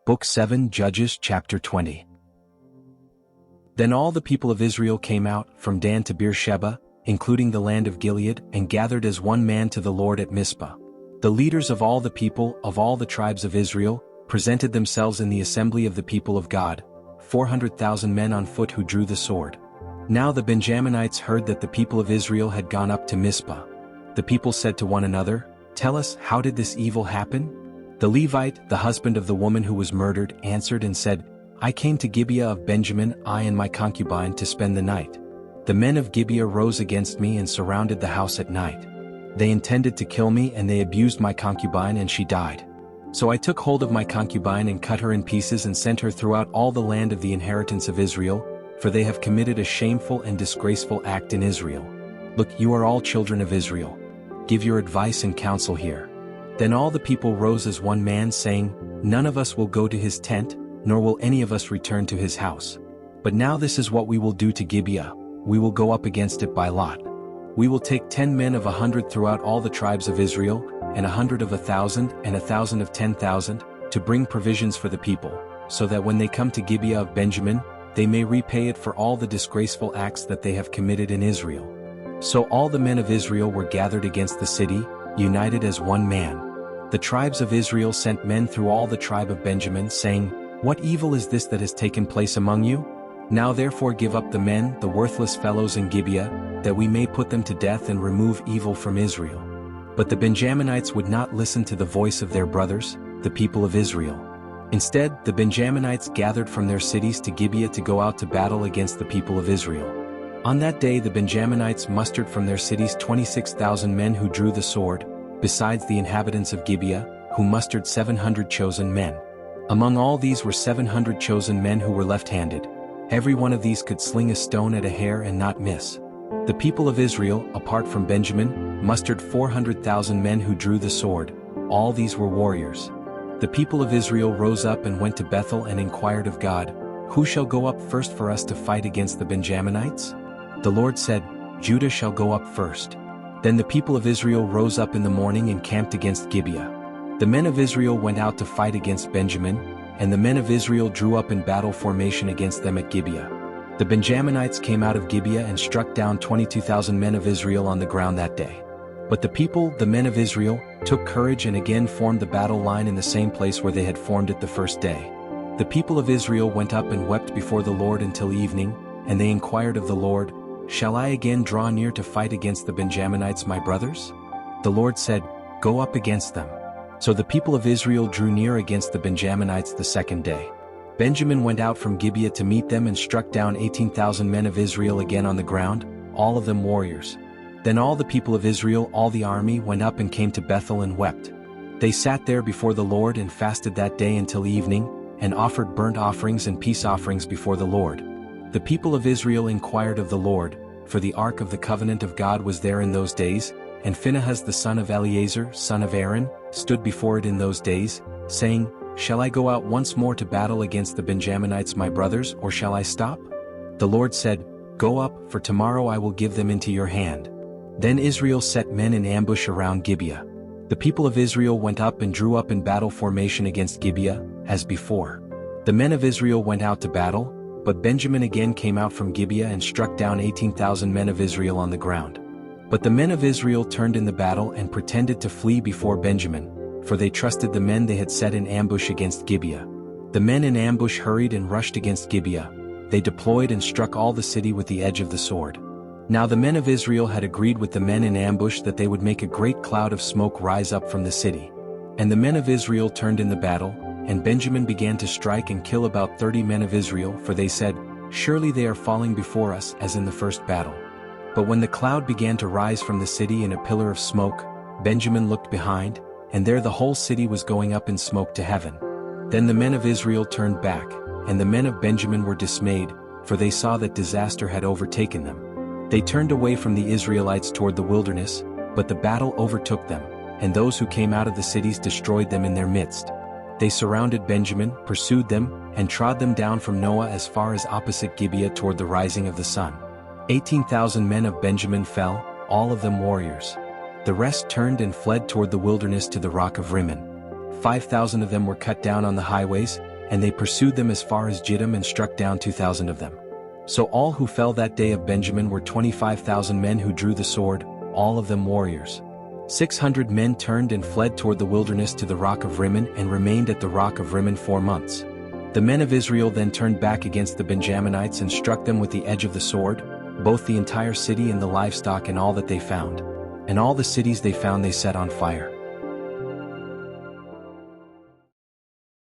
Book 7 Judges chapter 20. Then all the people of Israel came out from Dan to Beersheba, including the land of Gilead, and gathered as one man to the Lord at Mizpeh. The leaders of all the people of all the tribes of Israel presented themselves in the assembly of the people of God, 400,000 men on foot who drew the sword. Now the Benjaminites heard that the people of Israel had gone up to Mizpeh. The people said to one another, "Tell us, how did this evil happen?" The Levite, the husband of the woman who was murdered, answered and said, "I came to Gibeah of Benjamin, I and my concubine, to spend the night. The men of Gibeah rose against me and surrounded the house at night. They intended to kill me, and they abused my concubine, and she died. So I took hold of my concubine and cut her in pieces and sent her throughout all the land of the inheritance of Israel, for they have committed a shameful and disgraceful act in Israel. Look, you are all children of Israel. Give your advice and counsel here." Then all the people rose as one man, saying, "None of us will go to his tent, nor will any of us return to his house. But now this is what we will do to Gibeah: we will go up against it by lot. We will take 10 men of 100 throughout all the tribes of Israel, and 100 of 1,000, and 1,000 of 10,000, to bring provisions for the people, so that when they come to Gibeah of Benjamin, they may repay it for all the disgraceful acts that they have committed in Israel." So all the men of Israel were gathered against the city, united as one man. The tribes of Israel sent men through all the tribe of Benjamin, saying, "What evil is this that has taken place among you? Now therefore give up the men, the worthless fellows in Gibeah, that we may put them to death and remove evil from Israel." But the Benjaminites would not listen to the voice of their brothers, the people of Israel. Instead, the Benjaminites gathered from their cities to Gibeah to go out to battle against the people of Israel. On that day the Benjaminites mustered from their cities 26,000 men who drew the sword, besides the inhabitants of Gibeah, who mustered 700 chosen men. Among all these were 700 chosen men who were left-handed. Every one of these could sling a stone at a hair and not miss. The people of Israel, apart from Benjamin, mustered 400,000 men who drew the sword. All these were warriors. The people of Israel rose up and went to Bethel and inquired of God, "Who shall go up first for us to fight against the Benjaminites?" The Lord said, "Judah shall go up first." Then the people of Israel rose up in the morning and camped against Gibeah. The men of Israel went out to fight against Benjamin, and the men of Israel drew up in battle formation against them at Gibeah. The Benjaminites came out of Gibeah and struck down 22,000 men of Israel on the ground that day. But the people, the men of Israel, took courage and again formed the battle line in the same place where they had formed it the first day. The people of Israel went up and wept before the Lord until evening, and they inquired of the Lord, "Shall I again draw near to fight against the Benjaminites, my brothers?" The Lord said, "Go up against them." So the people of Israel drew near against the Benjaminites the second day. Benjamin went out from Gibeah to meet them and struck down 18,000 men of Israel again on the ground, all of them warriors. Then all the people of Israel, all the army, went up and came to Bethel and wept. They sat there before the Lord and fasted that day until evening, and offered burnt offerings and peace offerings before the Lord. The people of Israel inquired of the Lord, for the ark of the covenant of God was there in those days, and Phinehas the son of Eleazar, son of Aaron, stood before it in those days, saying, "Shall I go out once more to battle against the Benjaminites my brothers, or shall I stop?" The Lord said, "Go up, for tomorrow I will give them into your hand." Then Israel set men in ambush around Gibeah. The people of Israel went up and drew up in battle formation against Gibeah, as before. The men of Israel went out to battle, but Benjamin again came out from Gibeah and struck down 18,000 men of Israel on the ground. But the men of Israel turned in the battle and pretended to flee before Benjamin, for they trusted the men they had set in ambush against Gibeah. The men in ambush hurried and rushed against Gibeah. They deployed and struck all the city with the edge of the sword. Now the men of Israel had agreed with the men in ambush that they would make a great cloud of smoke rise up from the city. And the men of Israel turned in the battle, and Benjamin began to strike and kill about 30 men of Israel, for they said, "Surely they are falling before us as in the first battle." But when the cloud began to rise from the city in a pillar of smoke, Benjamin looked behind, and there the whole city was going up in smoke to heaven. Then the men of Israel turned back, and the men of Benjamin were dismayed, for they saw that disaster had overtaken them. They turned away from the Israelites toward the wilderness, but the battle overtook them, and those who came out of the cities destroyed them in their midst. They surrounded Benjamin, pursued them, and trod them down from Noah as far as opposite Gibeah toward the rising of the sun. 18,000 men of Benjamin fell, all of them warriors. The rest turned and fled toward the wilderness to the rock of Rimmon. 5,000 of them were cut down on the highways, and they pursued them as far as Gibeah and struck down 2,000 of them. So all who fell that day of Benjamin were 25,000 men who drew the sword, all of them warriors. 600 men turned and fled toward the wilderness to the rock of Rimmon and remained at the rock of Rimmon 4 months. The men of Israel then turned back against the Benjaminites and struck them with the edge of the sword, both the entire city and the livestock and all that they found. And all the cities they found they set on fire.